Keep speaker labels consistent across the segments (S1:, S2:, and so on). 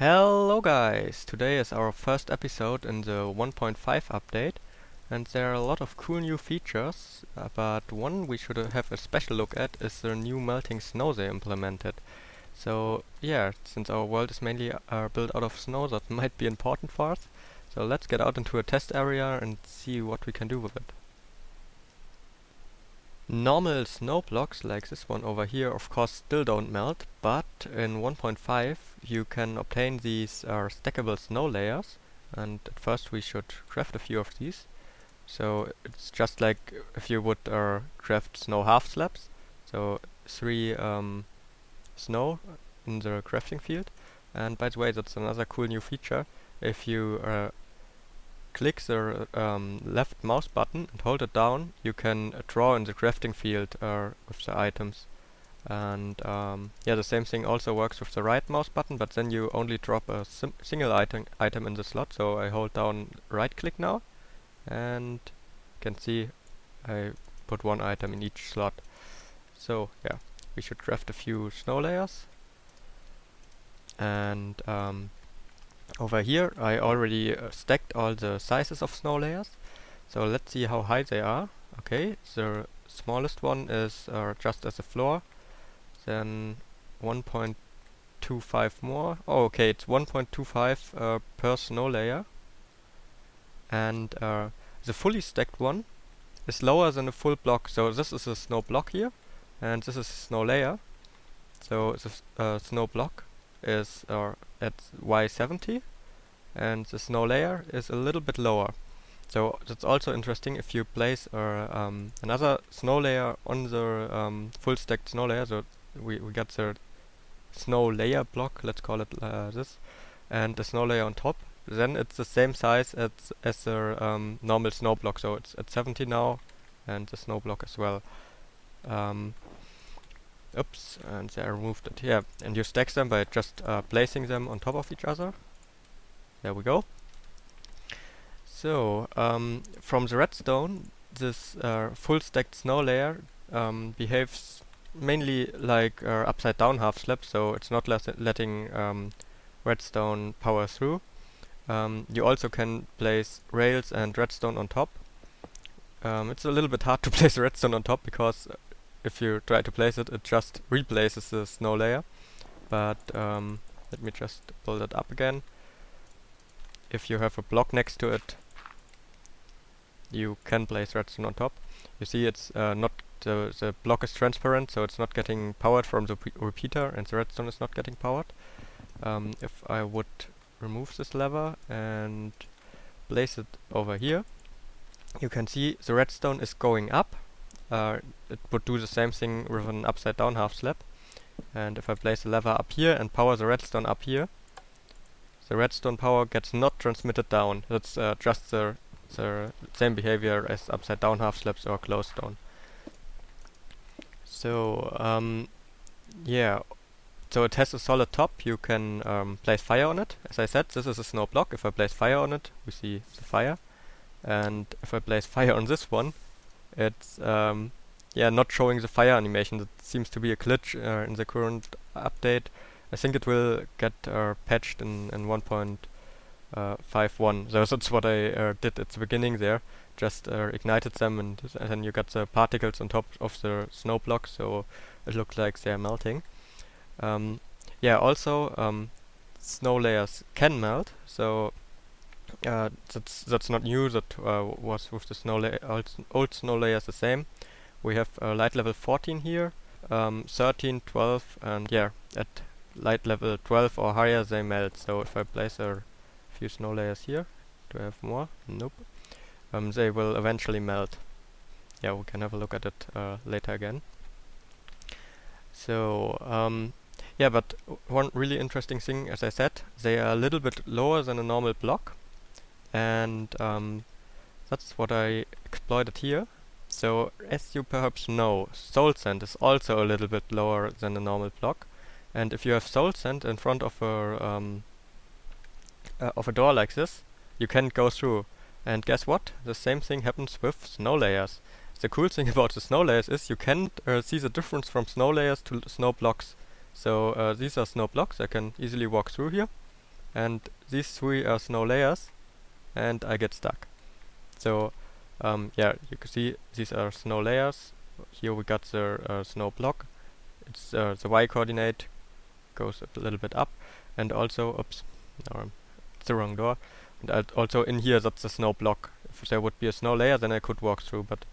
S1: Hello guys! Today is our first episode in the 1.5 update, and there are a lot of cool new features, but one we should have a special look at is the new melting snow they implemented. So yeah, since our world is mainly built out of snow, that might be important for us. So let's get out into a test area and see what we can do with it. Normal snow blocks like this one over here of course still don't melt, but in 1.5 you can obtain these stackable snow layers, and at first we should craft a few of these. So it's just like if you would craft snow half slabs, so 3 snow in the crafting field. And by the way, that's another cool new feature. If you click the left mouse button and hold it down, you can draw in the crafting field with the items. And yeah, the same thing also works with the right mouse button, but then you only drop a single item in the slot. So I hold down right click now, and you can see I put one item in each slot. So yeah, we should craft a few snow layers. And over here I already stacked all the sizes of snow layers, so let's see how high they are. Okay, the smallest one is just as a floor, then 1.25 more. Oh, okay, it's 1.25 per snow layer, and the fully stacked one is lower than a full block. So this is a snow block here, and this is a snow layer. So the snow block is at Y70, and the snow layer is a little bit lower. So that's also interesting. If you place another snow layer on the full stacked snow layer, so we got the snow layer block, let's call it this, and the snow layer on top, then it's the same size as the normal snow block. So it's at 70 now, and the snow block as well. Oops, and I removed it. Yeah, and you stack them by just placing them on top of each other. There we go. So, from the redstone, this full stacked snow layer behaves mainly like upside down half slab, so it's not letting redstone power through. You also can place rails and redstone on top. It's a little bit hard to place redstone on top, because if you try to place it, it just replaces the snow layer. But let me just pull that up again. If you have a block next to it, you can place redstone on top. You see it's not the block is transparent, so it's not getting powered from the repeater, and the redstone is not getting powered. If I would remove this lever and place it over here, you can see the redstone is going up. It would do the same thing with an upside down half slab. And if I place the lever up here and power the redstone up here, the redstone power gets not transmitted down. That's just the same behavior as upside down half slabs or closed down. So yeah, so it has a solid top. You can place fire on it. As I said, this is a snow block. If I place fire on it, we see the fire. And if I place fire on this one, it's yeah, not showing the fire animation. That seems to be a glitch in the current update. I think it will get patched in 1.51. So that's what I did at the beginning there. Just ignited them, and then you got the particles on top of the snow block, so it looked like they're melting. Yeah, also snow layers can melt, so that's not new. That was with the old snow layers the same. We have light level 14 here, 13, 12, and yeah, at light level 12 or higher they melt. So if I place a few snow layers here, do I have more? Nope. They will eventually melt. Yeah, we can have a look at it later again. So yeah, but one really interesting thing, as I said, they are a little bit lower than a normal block, and that's what I exploited here. So as you perhaps know, soul sand is also a little bit lower than a normal block, and if you have soul sand in front of a door like this, you can't go through. And guess what? The same thing happens with snow layers. The cool thing about the snow layers is you can't see the difference from snow layers to snow blocks. So these are snow blocks. I can easily walk through here. and these three are snow layers, and I get stuck. So yeah, you can see these are snow layers. Here we got the snow block. It's the y coordinate goes a little bit up, and also oops, no, it's the wrong door. And also in here that's the snow block. If there would be a snow layer, then I could walk through, but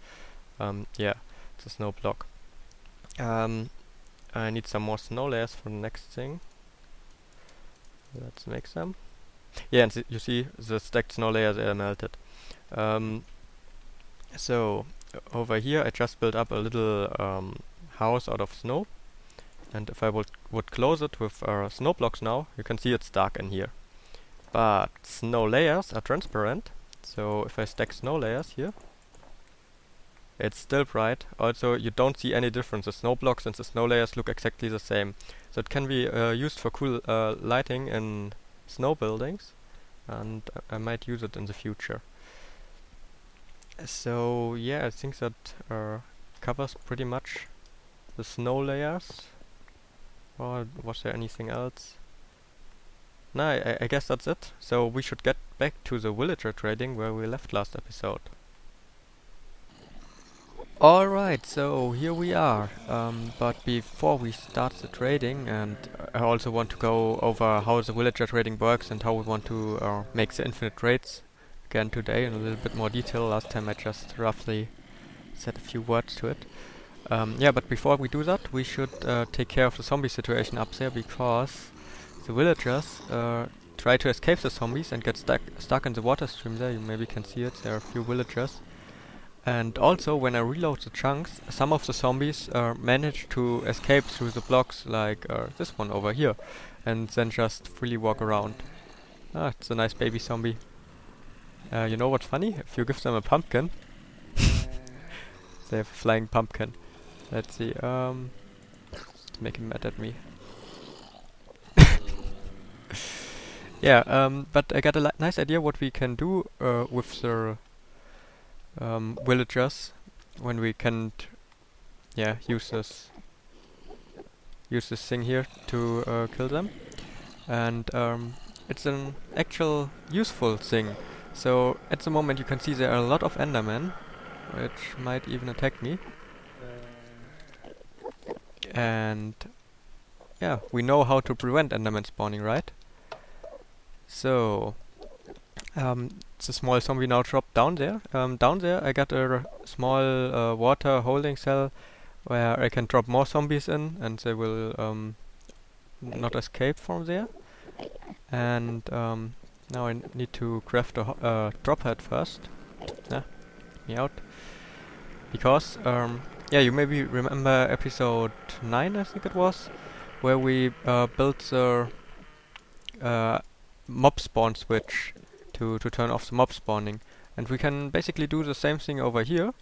S1: yeah, it's a snow block. I need some more snow layers for the next thing. Let's make some. Yeah, and you see the stacked snow layers are melted. So over here I just built up a little house out of snow, and if I would close it with snow blocks now, you can see it's dark in here. But snow layers are transparent, so if I stack snow layers here, it's still bright. Also, you don't see any difference. The snow blocks and the snow layers look exactly the same. So it can be used for cool lighting in snow buildings, and I might use it in the future. So yeah, I think that covers pretty much the snow layers. Or was there anything else? No, I guess that's it. So we should get back to the villager trading where we left last episode. Alright, so here we are. But before we start the trading, and I also want to go over how the villager trading works and how we want to make the infinite trades again today in a little bit more detail. Last time I just roughly said a few words to it. Yeah, but before we do that, we should take care of the zombie situation up there, because the villagers try to escape the zombies and get stuck in the water stream there. You maybe can see it. There are a few villagers. And also, when I reload the chunks, some of the zombies manage to escape through the blocks, like this one over here, and then just freely walk around. Ah, it's a nice baby zombie. You know what's funny? If you give them a pumpkin, they have a flying pumpkin. Let's see, make him mad at me. Yeah, but I got a nice idea what we can do with the villagers when we can, yeah, use this thing here to kill them, and it's an actual useful thing. So at the moment you can see there are a lot of endermen, which might even attack me, and yeah, we know how to prevent endermen spawning, right? So it's a small zombie now dropped down there. Down there I got a small water holding cell where I can drop more zombies in, and they will not escape from there. And now I need to craft a drop head first. Yeah, me out. Because yeah, you maybe remember episode 9, I think it was, where we built the mob spawn switch to turn off the mob spawning, and we can basically do the same thing over here.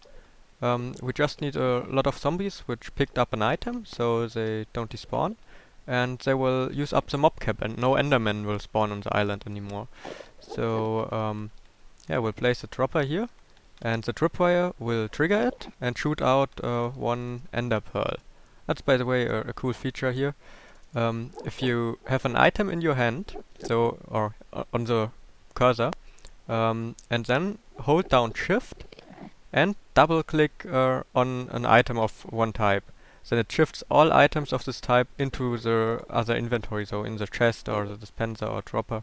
S1: We just need a lot of zombies which picked up an item, so they don't despawn, and they will use up the mob cap, and no endermen will spawn on the island anymore. So yeah, we'll place a dropper here, and the tripwire will trigger it and shoot out one ender pearl. That's, by the way, a cool feature here. If you have an item in your hand, so or on the cursor, and then hold down Shift and double click on an item of one type, then it shifts all items of this type into the other inventory, so in the chest or the dispenser or dropper.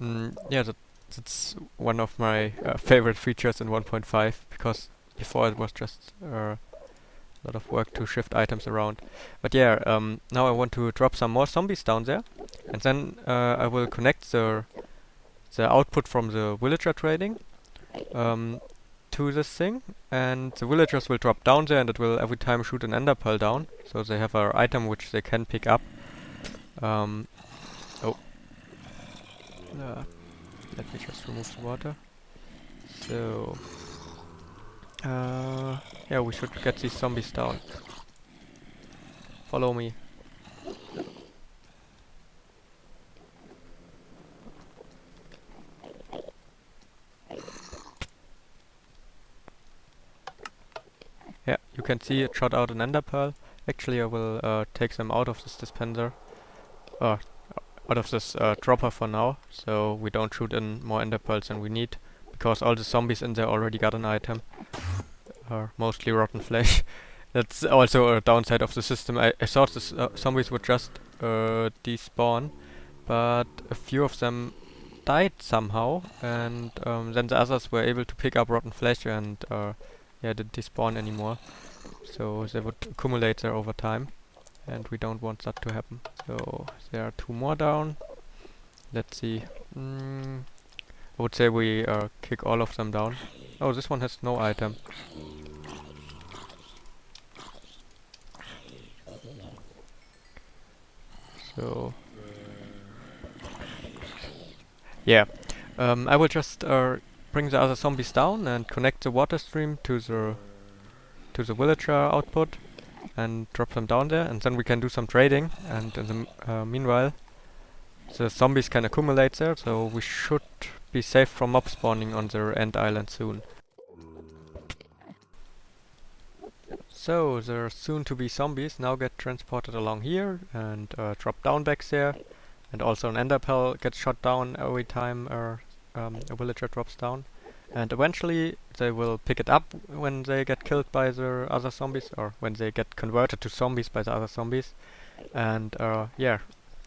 S1: Yeah, that's one of my favorite features in 1.5, because before it was just a lot of work to shift items around. But yeah, now I want to drop some more zombies down there, and then I will connect the output from the villager trading to this thing, and the villagers will drop down there, and it will every time shoot an ender pearl down, so they have an item which they can pick up. Oh. Let me just remove the water. So yeah, we should get these zombies down. Follow me. Yeah, you can see it shot out an ender pearl. Actually, I will take them out of this dispenser. On out of this dropper for now, so we don't shoot in more ender pearls than we need, because all the zombies in there already got an item, mostly rotten flesh. That's also a downside of the system. I thought the zombies would just despawn, but a few of them died somehow, and then the others were able to pick up rotten flesh and yeah, didn't despawn anymore. So they would accumulate there over time, and we don't want that to happen. So there are 2 more down. Let's see. I would say we kick all of them down. Oh, this one has no item. So yeah, I will just bring the other zombies down and connect the water stream to the villager output and drop them down there, and then we can do some trading. And in the meanwhile, the zombies can accumulate there, so we should be safe from mob spawning on the end island soon. So the soon-to-be zombies now get transported along here and drop down back there, and also an ender pearl gets shot down every time a villager drops down. And eventually they will pick it up when they get killed by the other zombies, or when they get converted to zombies by the other zombies. And yeah,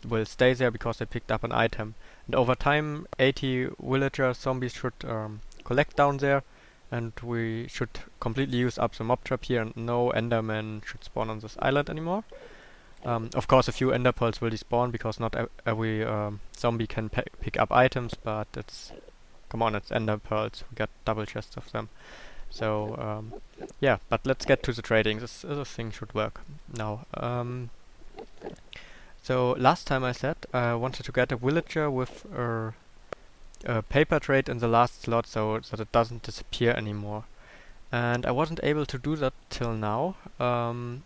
S1: will stay there because they picked up an item. And over time, 80 villager zombies should collect down there, and we should completely use up the mob trap here, and no enderman should spawn on this island anymore. Of course, a few ender pearls will despawn because not every zombie can pick up items, but it's... Come on, it's ender pearls. We got double chests of them. So, yeah, but let's get to the trading. This thing should work now. So, last time I said I wanted to get a villager with a paper trade in the last slot so that it doesn't disappear anymore. And I wasn't able to do that till now.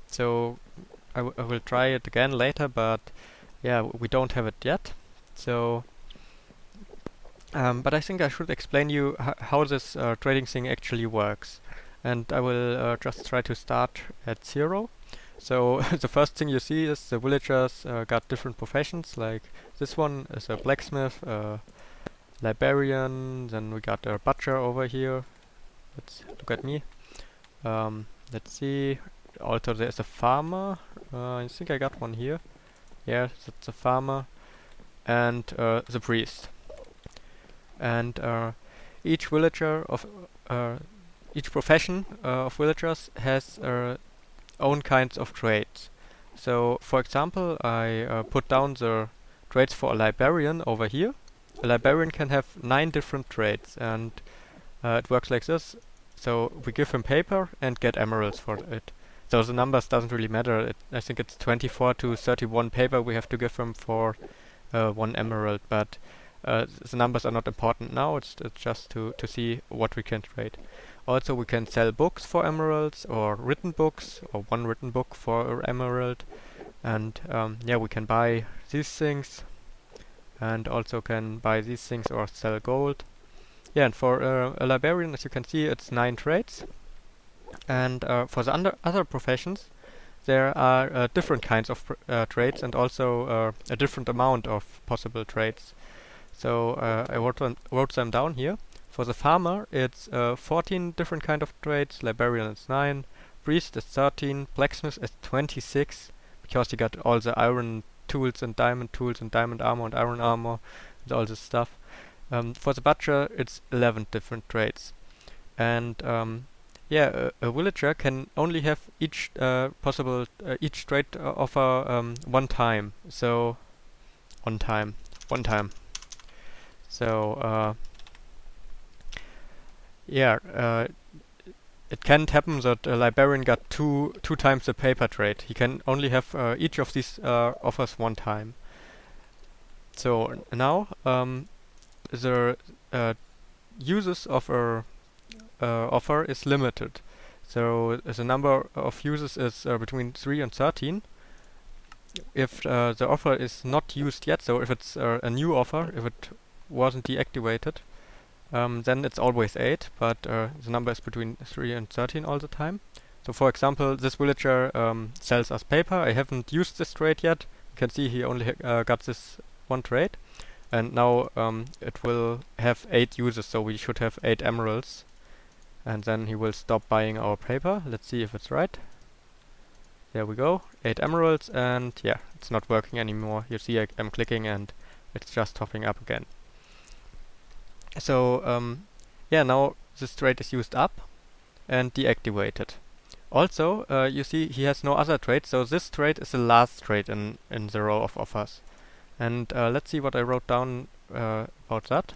S1: So, I will try it again later, but yeah, we don't have it yet. So... but I think I should explain you how this trading thing actually works. And I will just try to start at 0. So the first thing you see is the villagers got different professions, like this one is a blacksmith, librarian, then we got a butcher over here. Let's look at me. Let's see, also there's a farmer, I think I got one here. Yeah, that's a farmer. And the priest. And each villager of each profession of villagers has own kinds of trades. So, for example, I put down the trades for a librarian over here. A librarian can have 9 different trades, and it works like this. So we give him paper and get emeralds for it. So the numbers doesn't really matter. I think it's 24 to 31 paper we have to give him for 1 emerald, but the numbers are not important now. It's just to see what we can trade. Also, we can sell books for emeralds, or written books, or 1 written book for an emerald. And yeah, we can buy these things, and also can buy these things or sell gold. Yeah, and for a librarian, as you can see, it's 9 trades. And for the other professions, there are different kinds of trades, and also a different amount of possible trades. So I wrote them down here. For the farmer, it's 14 different kind of trades. Librarian is 9, priest is 13, blacksmith is 26, because you got all the iron tools and diamond armor and iron armor and all this stuff. For the butcher, it's 11 different trades. And yeah, a villager can only have each possible each trade offer one time. So one time. So yeah, it can't happen that a librarian got two times the paper trade. He can only have each of these offers one time. So now the uses of a offer is limited. So the number of uses is between 3 and 13. If the offer is not used yet, so if it's a new offer, if it wasn't deactivated, then it's always 8, but the number is between 3 and 13 all the time. So for example, this villager sells us paper. I haven't used this trade yet. You can see he only got this one trade, and now it will have 8 users, so we should have 8 emeralds, and then he will stop buying our paper. Let's see if it's right. There we go, 8 emeralds, and yeah, it's not working anymore. You see I'm clicking and it's just topping up again. So yeah, now this trade is used up and deactivated. Also, you see he has no other trade, so this trade is the last trade in the row of offers. And let's see what I wrote down about that.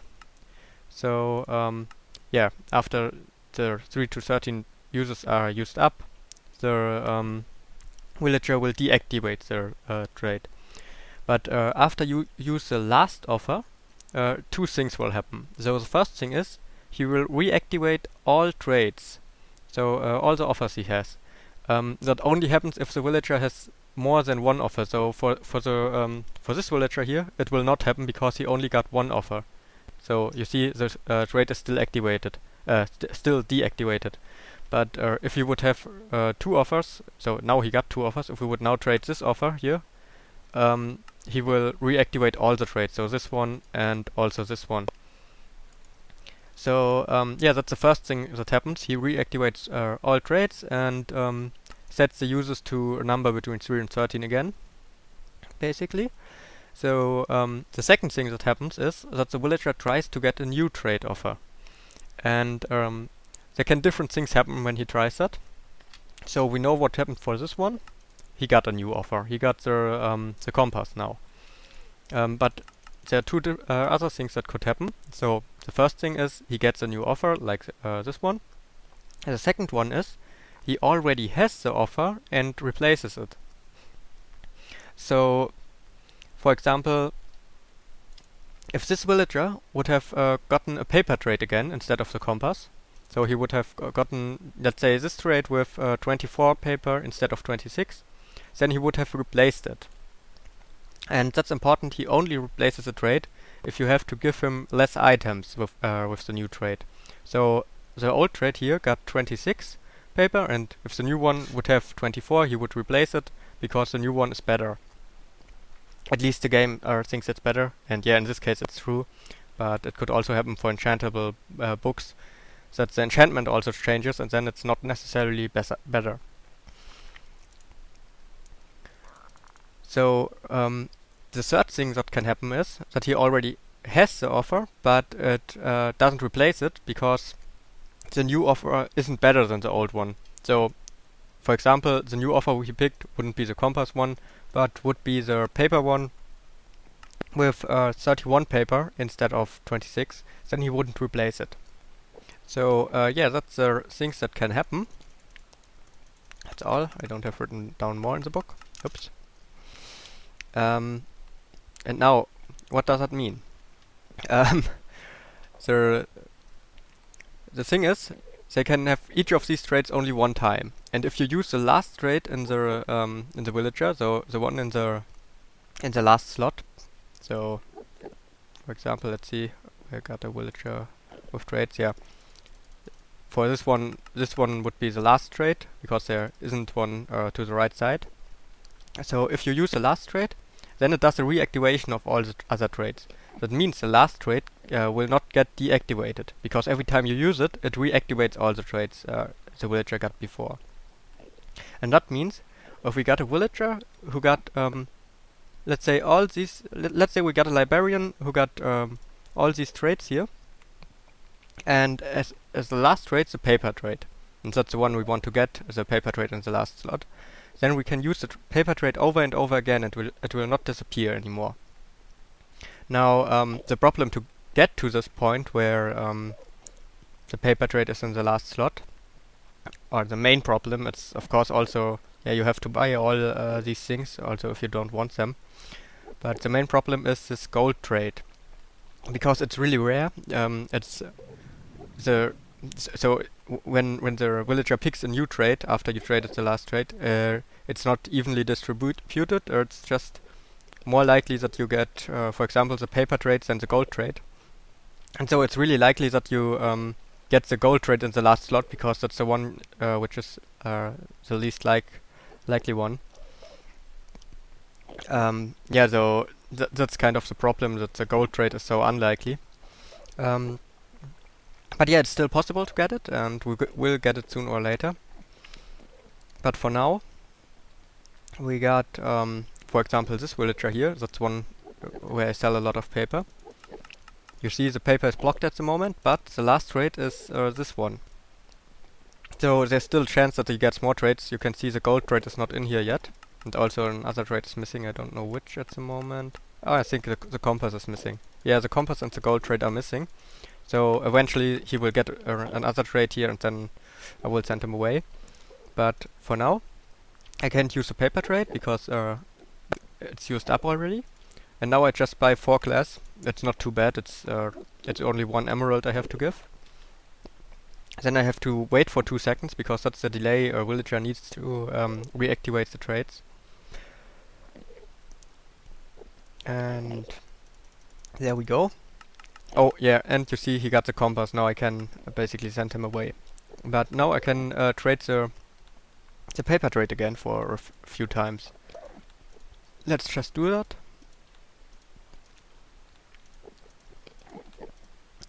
S1: So yeah, after the 3 to 13 users are used up, the villager will deactivate the trade. But after you use the last offer, two things will happen. So the first thing is he will reactivate all trades, so all the offers he has. That only happens if the villager has more than one offer. So for this villager here, it will not happen because he only got one offer. So you see the trade is still activated, still deactivated. But if you would have 2 offers, so now he got 2 offers. If we would now trade this offer here, he will reactivate all the trades. So this one and also this one. So yeah, that's the first thing that happens. He reactivates all trades and sets the users to a number between 3 and 13 again, basically. So the second thing that happens is that the villager tries to get a new trade offer. And there can different things happen when he tries that. So we know what happened for this one. He got a new offer. He got the compass now. But there are 2 other things that could happen. So the first thing is he gets a new offer, like this one. And the second one is he already has the offer and replaces it. So, for example, if this villager would have gotten a paper trade again instead of the compass, so he would have gotten, let's say, this trade with 24 paper instead of 26, then he would have replaced it. And that's important, he only replaces a trade if you have to give him less items with the new trade. So the old trade here got 26 paper, and if the new one would have 24, he would replace it because the new one is better. At least the game thinks it's better, and yeah, in this case it's true, but it could also happen for enchantable books, that the enchantment also changes, and then it's not necessarily better. So the third thing that can happen is that he already has the offer, but it doesn't replace it because the new offer isn't better than the old one. So, for example, the new offer he picked wouldn't be the compass one, but would be the paper one with 31 paper instead of 26. Then he wouldn't replace it. So yeah, that's the things that can happen. That's all. I don't have written down more in the book. Oops. And now, what does that mean? The thing is, they can have each of these trades only one time. And if you use the last trade in the villager, so the one in the last slot. So, for example, let's see. I got a villager with trades. Yeah. For this one would be the last trade because there isn't one to the right side. So if you use the last trade, then it does a reactivation of all the other trades. That means the last trade will not get deactivated because every time you use it, it reactivates all the trades the villager got before. And that means if we got a villager who got, let's say all these, let's say we got a librarian who got all these trades here, and as the last trade, the paper trade, and that's the one we want to get, the paper trade in the last slot. Then we can use the paper trade over and over again, and it will not disappear anymore. Now, the problem to get to this point where the paper trade is in the last slot, or the main problem, it's of course also, yeah, you have to buy all these things, also if you don't want them. But the main problem is this gold trade, because it's really rare. When the villager picks a new trade after you traded the last trade, it's not evenly distributed, or it's just more likely that you get, for example, the paper trades than the gold trade. And so it's really likely that you get the gold trade in the last slot because that's the one which is the least likely one. Yeah, so that's kind of the problem, that the gold trade is so unlikely. Um, but yeah, it's still possible to get it, and we'll get it sooner or later. But for now, we got, for example, this villager here. That's one where I sell a lot of paper. You see the paper is blocked at the moment, but the last trade is this one. So there's still a chance that he gets more trades. You can see the gold trade is not in here yet. And also another trade is missing. I don't know which at the moment. Oh, I think the compass is missing. Yeah, the compass and the gold trade are missing. So eventually he will get another trade here, and then I will send him away. But for now, I can't use the paper trade because it's used up already. And now I just buy 4 glass. It's not too bad. It's only 1 emerald I have to give. Then I have to wait for 2 seconds because that's the delay a villager needs to reactivate the trades. And there we go. Oh yeah, and you see he got the compass. Now I can basically send him away. But now I can trade the paper trade again for a few times. Let's just do that.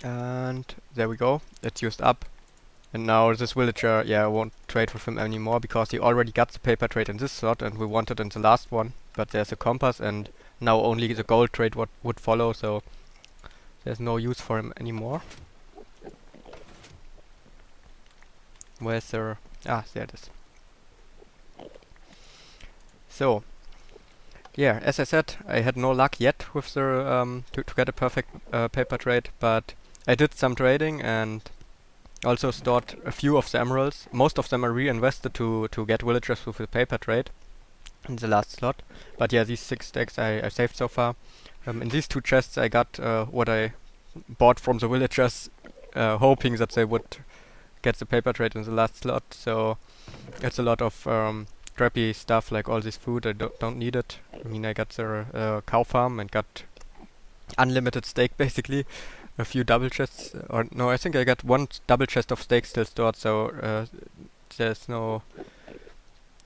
S1: And there we go. It's used up. And now this villager, yeah, I won't trade with him anymore because he already got the paper trade in this slot and we wanted in the last one. But there's a compass and now only the gold trade would follow, so there's no use for him anymore. Where's there? Ah, there it is. So, yeah, as I said, I had no luck yet with the to get a perfect paper trade, but I did some trading and also stored a few of the emeralds. Most of them are reinvested to get villagers with the paper trade in the last slot. But yeah, these 6 stacks I saved so far. In these 2 chests I got what I bought from the villagers, hoping that they would get the paper trade in the last slot. So it's a lot of crappy stuff, like all this food. I don't need it. I mean, I got the cow farm and got unlimited steak basically. A few double chests, or no, I think I got 1 double chest of steak still stored, so there's no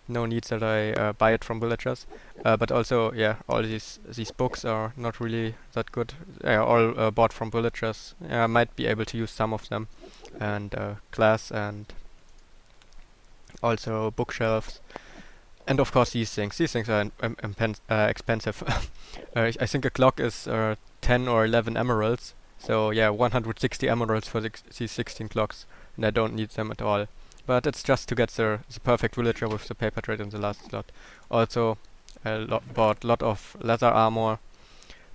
S1: need that I buy it from villagers. But also, yeah, all these books are not really that good. They are all bought from villagers. I might be able to use some of them, and glass, and also bookshelves, and of course these things. These things are expensive. I think a clock is 10 or 11 emeralds. So yeah, 160 emeralds for these 16 clocks, and I don't need them at all. But it's just to get the perfect villager with the paper trade in the last slot. Also, I bought a lot of leather armor,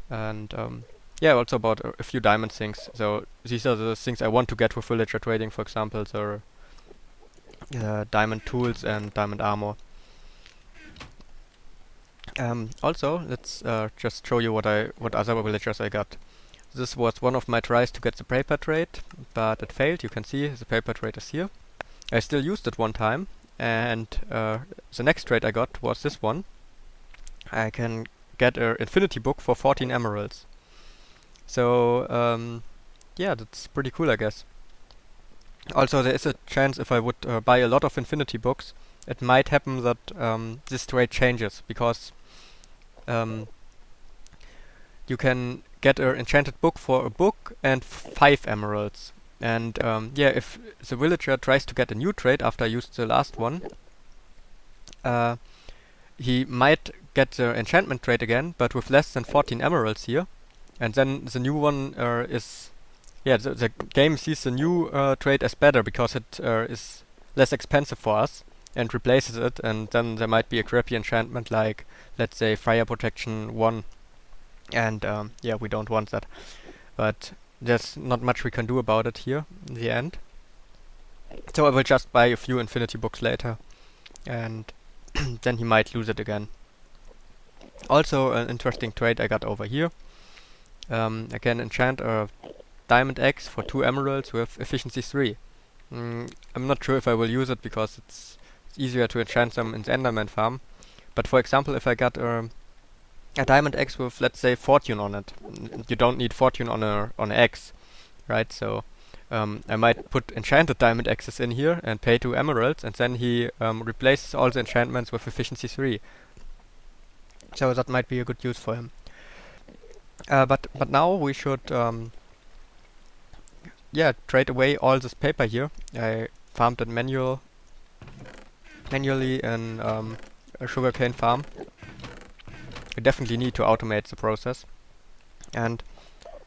S1: and yeah, also bought a few diamond things. So these are the things I want to get with villager trading, for example, the diamond tools and diamond armor. Also, let's just show you what other villagers I got. This was one of my tries to get the paper trade, but it failed. You can see the paper trade is here. I still used it one time, and the next trade I got was this one. I can get an infinity book for 14 emeralds. So yeah, that's pretty cool, I guess. Also, there is a chance if I would buy a lot of infinity books, it might happen that this trade changes, because you can get an enchanted book for a book and 5 emeralds. And yeah, if the villager tries to get a new trade after I used the last one, he might get the enchantment trade again, but with less than 14 emeralds here. And then the new one is... Yeah, the game sees the new trade as better, because it is less expensive for us, and replaces it, and then there might be a crappy enchantment like, let's say, Fire Protection 1. And yeah, we don't want that. But there's not much we can do about it here in the end. So I will just buy a few infinity books later, and then he might lose it again. Also, an interesting trade I got over here. I can enchant a diamond axe for 2 emeralds with efficiency 3. I'm not sure if I will use it, because it's easier to enchant them in the Enderman farm. But for example, if I got a diamond axe with, let's say, fortune on it, you don't need fortune on an axe, right? So I might put enchanted diamond axes in here and pay 2 emeralds, and then he replaces all the enchantments with efficiency 3. So that might be a good use for him. But now we should yeah, trade away all this paper here. I farmed it manually in a sugarcane farm. We definitely need to automate the process. And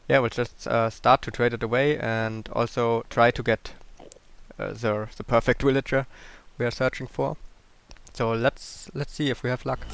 S1: yeah, we'll just start to trade it away and also try to get the perfect villager we are searching for. So let's see if we have luck.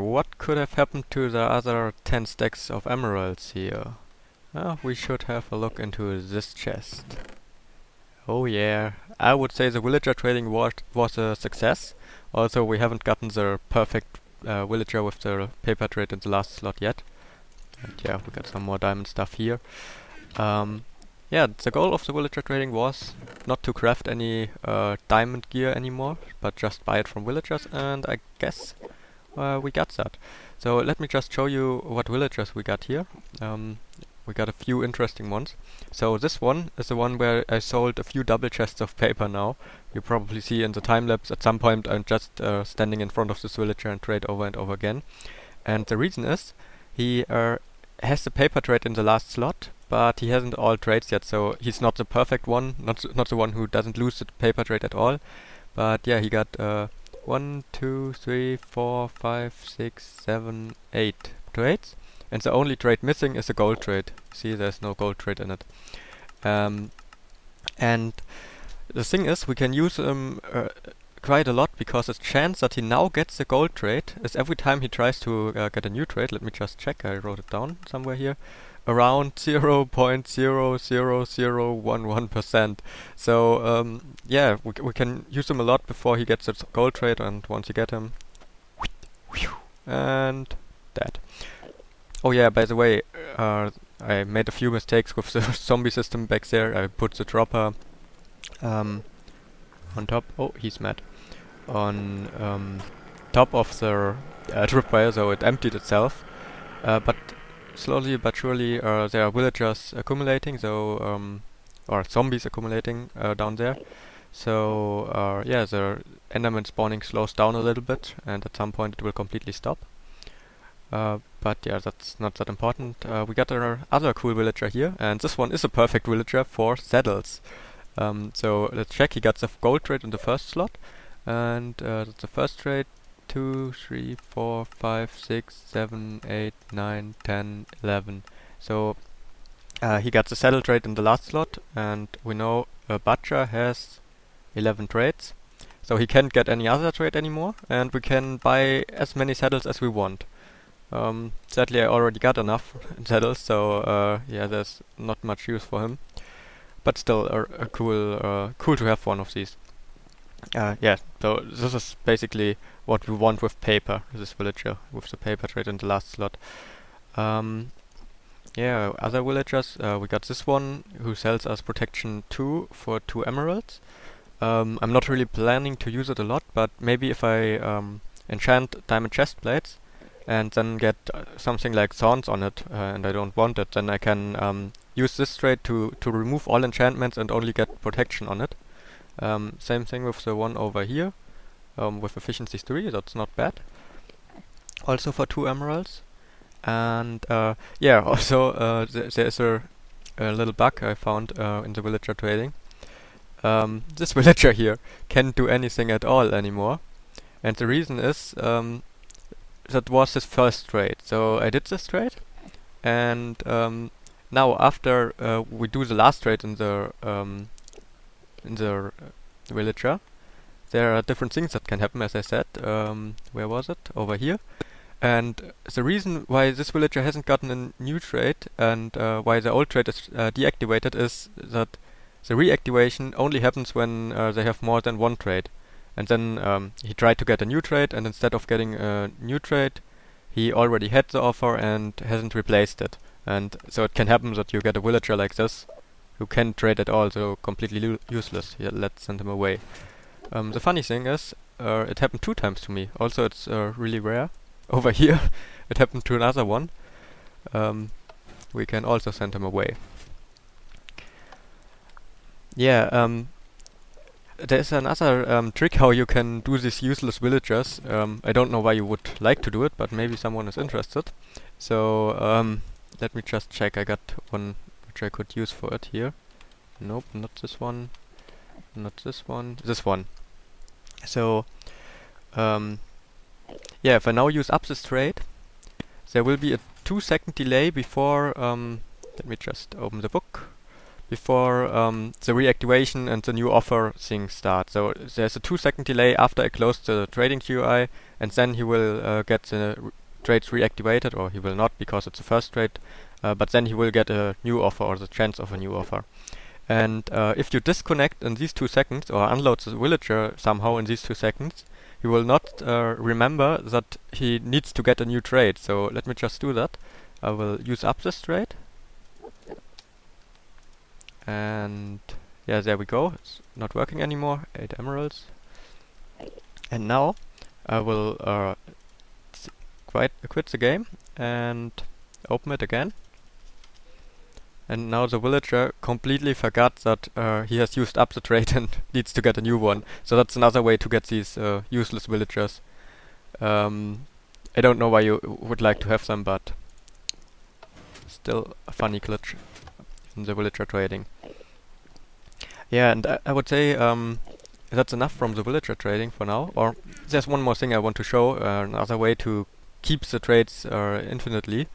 S1: What could have happened to the other 10 stacks of emeralds here? We should have a look into this chest. Oh yeah, I would say the villager trading was a success. Also, we haven't gotten the perfect villager with the paper trade in the last slot yet. And yeah, we got some more diamond stuff here. Yeah, the goal of the villager trading was not to craft any diamond gear anymore, but just buy it from villagers, and I guess we got that. So let me just show you what villagers we got here. We got a few interesting ones. So this one is the one where I sold a few double chests of paper now. You probably see in the time lapse at some point I'm just standing in front of this villager and trade over and over again. And the reason is he has the paper trade in the last slot, but he hasn't all trades yet, so he's not the perfect one, not the one who doesn't lose the paper trade at all. But yeah, he got 1, 2, 3, 4, 5, 6, 7, 8 trades, and the only trade missing is a gold trade. See, there's no gold trade in it. And the thing is, we can use him quite a lot, because the chance that he now gets a gold trade is every time he tries to get a new trade. Let me just check, I wrote it down somewhere here. Around 0.00011%. So yeah, we can use him a lot before he gets a gold trade, and once you get him, and dead. Oh yeah, by the way, I made a few mistakes with the zombie system back there. I put the dropper on top. Oh, he's mad. On top of the tripwire, so it emptied itself. But slowly but surely there are villagers accumulating, so or zombies accumulating down there. So yeah, the Enderman spawning slows down a little bit, and at some point it will completely stop. But yeah, that's not that important. We got our other cool villager here, and this one is a perfect villager for saddles. So let's check. He got the gold trade in the first slot, and that's the first trade. 2, 3, 4, 5, 6, 7, 8, 9, 10, 11. So he got the saddle trade in the last slot, and we know a butcher has 11 trades. So he can't get any other trade anymore, and we can buy as many saddles as we want. Sadly, I already got enough saddles, so yeah, there's not much use for him. But still, a cool to have one of these. Yeah, so this is basically what we want with paper, this villager, with the paper trade in the last slot. Yeah, other villagers, we got this one, who sells us protection 2 for 2 emeralds. I'm not really planning to use it a lot, but maybe if I enchant diamond chest plates, and then get something like thorns on it, and I don't want it, then I can use this trade to remove all enchantments and only get protection on it. Same thing with the one over here, with efficiency 3, that's not bad. Also for 2 emeralds. And yeah, also there's a little bug I found in the villager trading. This villager here can't do anything at all anymore. And the reason is that was his first trade. So I did this trade, and now after we do the last trade in the villager, there are different things that can happen, as I said. Where was it? Over here. And the reason why this villager hasn't gotten a new trade and why the old trade is deactivated is that the reactivation only happens when they have more than one trade. And then he tried to get a new trade, and instead of getting a new trade, he already had the offer and hasn't replaced it. And so it can happen that you get a villager like this, who can't trade at all, so completely useless. Yeah, let's send him away. The funny thing is, it happened 2 times to me. Also, it's really rare. Over here, it happened to another one. We can also send him away. Yeah, there's another trick how you can do these useless villagers. I don't know why you would like to do it, but maybe someone is interested. So let me just check. I got one which I could use for it here. Nope, not this one. Not this one. This one. So yeah, if I now use up this trade, there will be a 2-second delay before, let me just open the book, before the reactivation and the new offer thing start. So there's a 2-second delay after I close the trading GUI, and then he will get the trades reactivated, or he will not because it's the first trade, but then he will get a new offer or the chance of a new offer. And if you disconnect in these 2 seconds or unload the villager somehow in these 2 seconds, he will not remember that he needs to get a new trade. So let me just do that. I will use up this trade. And yeah, there we go. It's not working anymore. 8 emeralds. And now I will quit the game and open it again. And now the villager completely forgot that he has used up the trade and needs to get a new one. So that's another way to get these useless villagers. I don't know why you would like to have them, but still a funny glitch in the villager trading. Yeah, and I would say that's enough from the villager trading for now. Or there's one more thing I want to show, another way to keep the trades infinitely.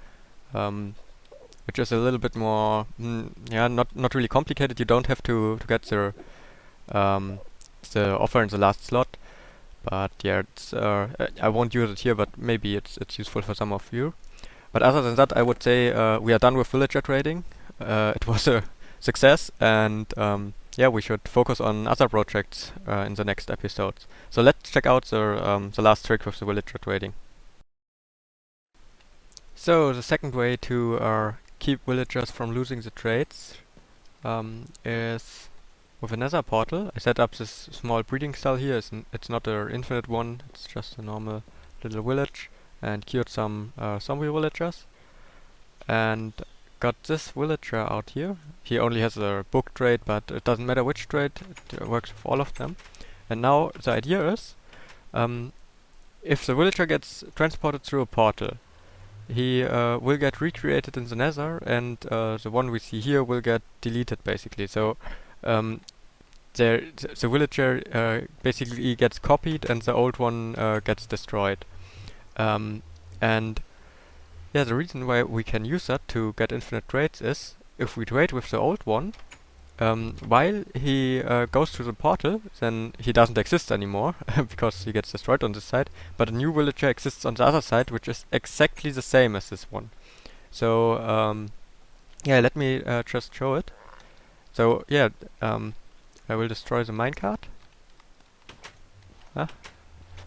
S1: Which is a little bit more, yeah, not really complicated. You don't have to get the offer in the last slot, but yeah, it's, I won't use it here, but maybe it's useful for some of you. But other than that, I would say we are done with villager trading. It was a success, and yeah, we should focus on other projects in the next episodes. So let's check out the last trick with the villager trading. So the second way to keep villagers from losing the trades is with a Nether portal. I set up this small breeding cell here. It's not an infinite one, it's just a normal little village, and cured some zombie villagers. and got this villager out here. He only has a book trait, but it doesn't matter which trait, it works with all of them. And now the idea is, um, if the villager gets transported through a portal, he will get recreated in the Nether, and the one we see here will get deleted basically. So um, the villager basically gets copied, and the old one gets destroyed. And yeah, the reason why we can use that to get infinite trades is if we trade with the old one, while he goes through the portal, then he doesn't exist anymore because he gets destroyed on this side. But a new villager exists on the other side, which is exactly the same as this one. So yeah, let me just show it. So yeah, I will destroy the minecart. If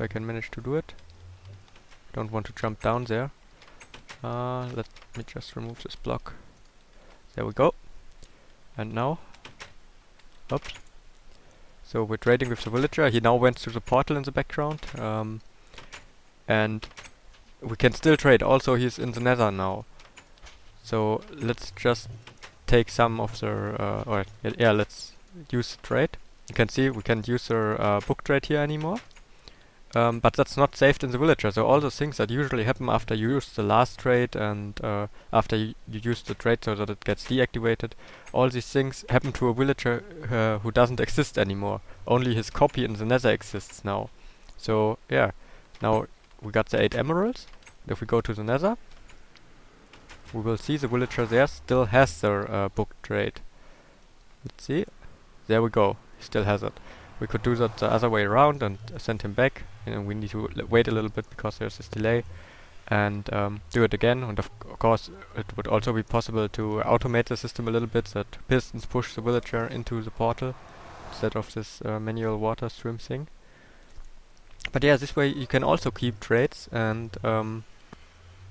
S1: I can manage to do it. Don't want to jump down there. Let me just remove this block. There we go. And now, oops. So we're trading with the villager. He now went through the portal in the background, and we can still trade. Also, he's in the Nether now. So let's just take some of the, let's use the trade. You can see we can't use the book trade here anymore. But that's not saved in the villager. So all those things that usually happen after you use the last trade and after you use the trade so that it gets deactivated, all these things happen to a villager who doesn't exist anymore. Only his copy in the Nether exists now. So yeah, now we got the 8 emeralds. If we go to the Nether, we will see the villager there still has their book trade. Let's see. There we go. He still has it. We could do that the other way around and send him back. We need to wait a little bit because there's this delay, and do it again. And of course, it would also be possible to automate the system a little bit, that pistons push the villager into the portal instead of this manual water stream thing. But yeah, this way you can also keep trades, and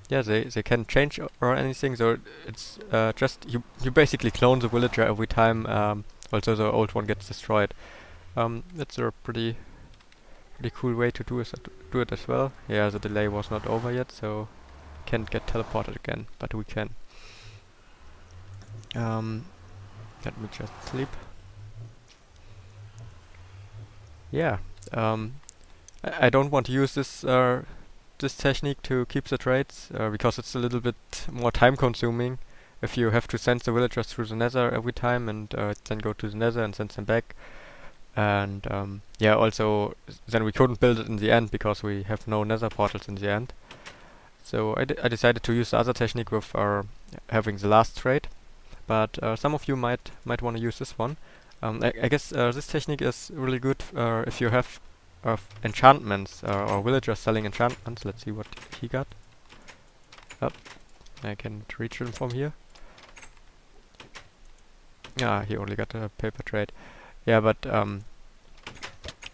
S1: yeah, they can change or anything. So it's just you basically clone the villager every time. Also, the old one gets destroyed. That's a pretty cool way to do it as well. Yeah, the delay was not over yet, so can't get teleported again, but we can. Let me just sleep. Yeah, I don't want to use this technique to keep the trades because it's a little bit more time consuming if you have to send the villagers through the Nether every time and then go to the Nether and send them back. And yeah, also then we couldn't build it in the end because we have no Nether portals in the end. So I decided to use the other technique with having the last trade. But some of you might want to use this one. I guess this technique is really good if you have enchantments or villagers selling enchantments. Let's see what he got. Oh, I can reach him from here. Ah, he only got a paper trade. Yeah, but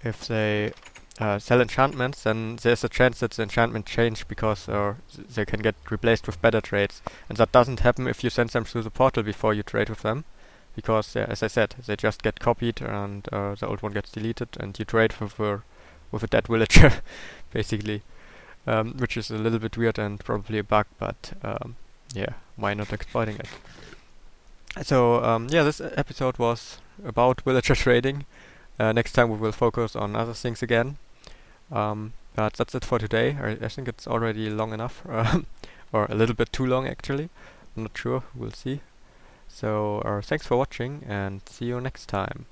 S1: if they sell enchantments, then there's a chance that the enchantment change because they can get replaced with better trades. And that doesn't happen if you send them through the portal before you trade with them. Because, as I said, they just get copied and the old one gets deleted and you trade with a dead villager, basically. Which is a little bit weird and probably a bug, but yeah, why not exploiting it? So, yeah, this episode was about villager trading. Next time we will focus on other things again. But that's it for today. I think it's already long enough, or a little bit too long actually. I'm not sure, we'll see. So thanks for watching and see you next time.